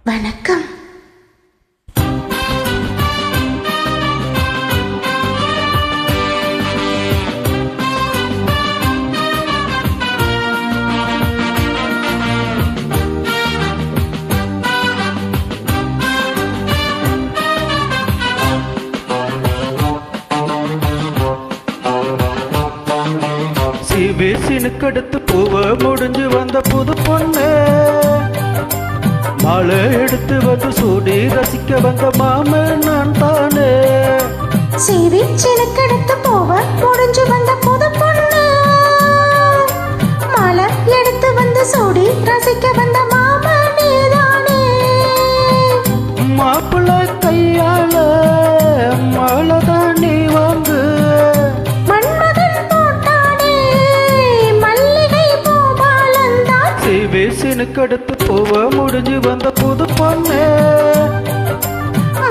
வணக்கம். சிபிசினுக்கு அடுத்து பூவ முடிஞ்சு வந்த புது பொண்ணு, மாலை எடுத்து வந்து சூடி ரசிக்க வந்த மாமன் நான் தானே. சிபிசினுக்கு அடுத்து பூவ முடிஞ்சு வந்த புது பொண்ணு, மாலை எடுத்து வந்து சூடி ரசிக்க வந்த மாமன் நீதானே. மாப்பிள்ளை கையால மாலை தான் நீ வாங்கு, சிபிசினுக்கு அடுத்து பூவ முடிஞ்சு வந்த புது பொண்ணு,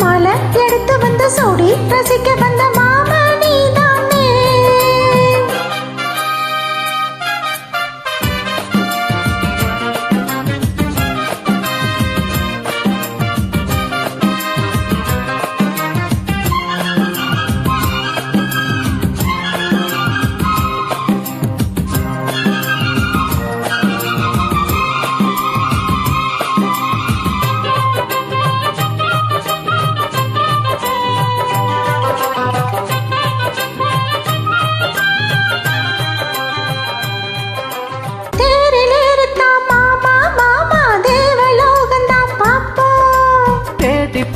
மாலை எடுத்து வந்து சூடி ரசிக்க வந்த மாமா நீதானே.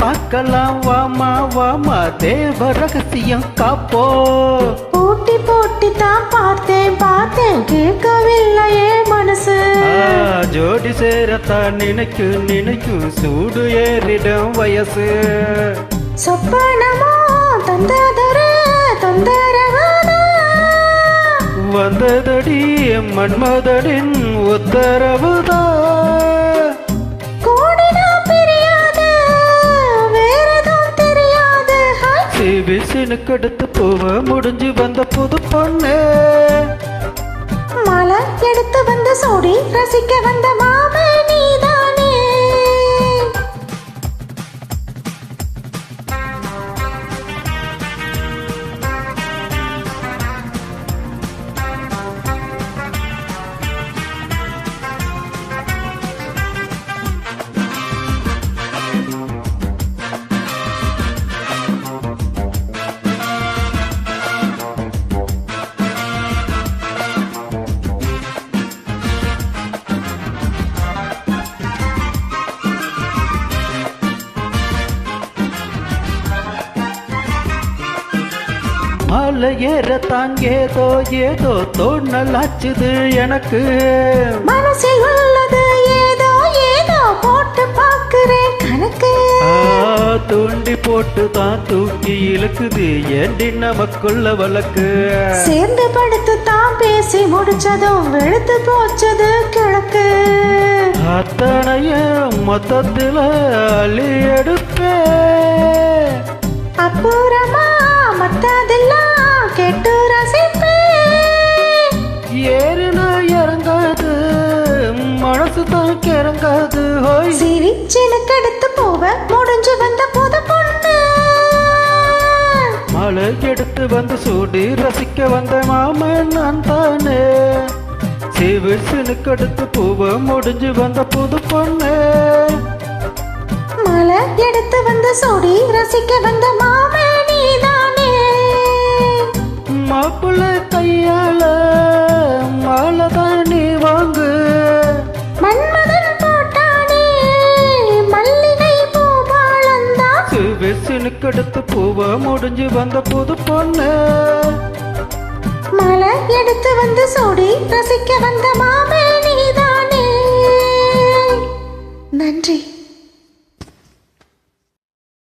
பார்க்கலாம் வாமா வாமா, தேவ ரகசியம் காப்போ. போட்டி போட்டி தான் பார்த்தேன் பார்த்தேன், கேட்கவில்லையே மனசு. ஜோடி சேரத்தான் நினைக்கும் நினைக்கும், சூடு ஏறிடும் வயசு. சொப்பனமோ தந்ததொரு தொந்தரவானா, வந்ததடி மன்மதனின் உத்தரவுதான். சிபிசினுக்கு அடுத்து பூவ முடிஞ்சு வந்த புது பொண்ணு, மாலை எடுத்து வந்து சூடி ரசிக்க வந்த மாமா நீதானே. மாலை ஏற தாங்கேதோ ஏதோ தோணலாச்சுது எனக்கு, மனசில் உள்ளது ஏதோ ஏதோ போட்டு பார்க்கிறேன் கணக்கு. தூண்டி போட்டு தான் தூக்கி இழுக்குது ஏண்டி நமக்குள்ள வழக்கு. சேர்ந்து படுத்து தான் பேசி முடிச்சதும் வெளுத்து போச்சது கிழக்கு. அத்தனைய மொத்தத்துல அள்ளி எடுப்பே, அப்புறமா மத்ததெல்லாம் கேட்டு ரசிப்பே. ஏறுனா இறங்காது மனசு தான் கிறங்காது. ஹோய் சிரிச்சினுக்கு அடுத்து போவ முடிஞ்சு வந்த புது பொண்ணு, மழை எடுத்து வந்து சூடி ரசிக்க வந்த மாமன் நான் தானே. சிபிசினுக்கு அடுத்து பூவ முடிஞ்சு வந்த புது பொண்ணு, மாலை எடுத்து வந்து சூடி ரசிக்க வந்த மாமா நீதானே. மாப்பிள்ளை கையால மாலை தான் நீ வாங்கு, மன்மதன் போட்டானே மல்லிகை பூபாலந்தா. சிபிசினுக்கு அடுத்து பூவ முடிஞ்சு வந்த புது பொண்ணு, மாலை எடுத்து வந்து சூடி ரசிக்க வந்த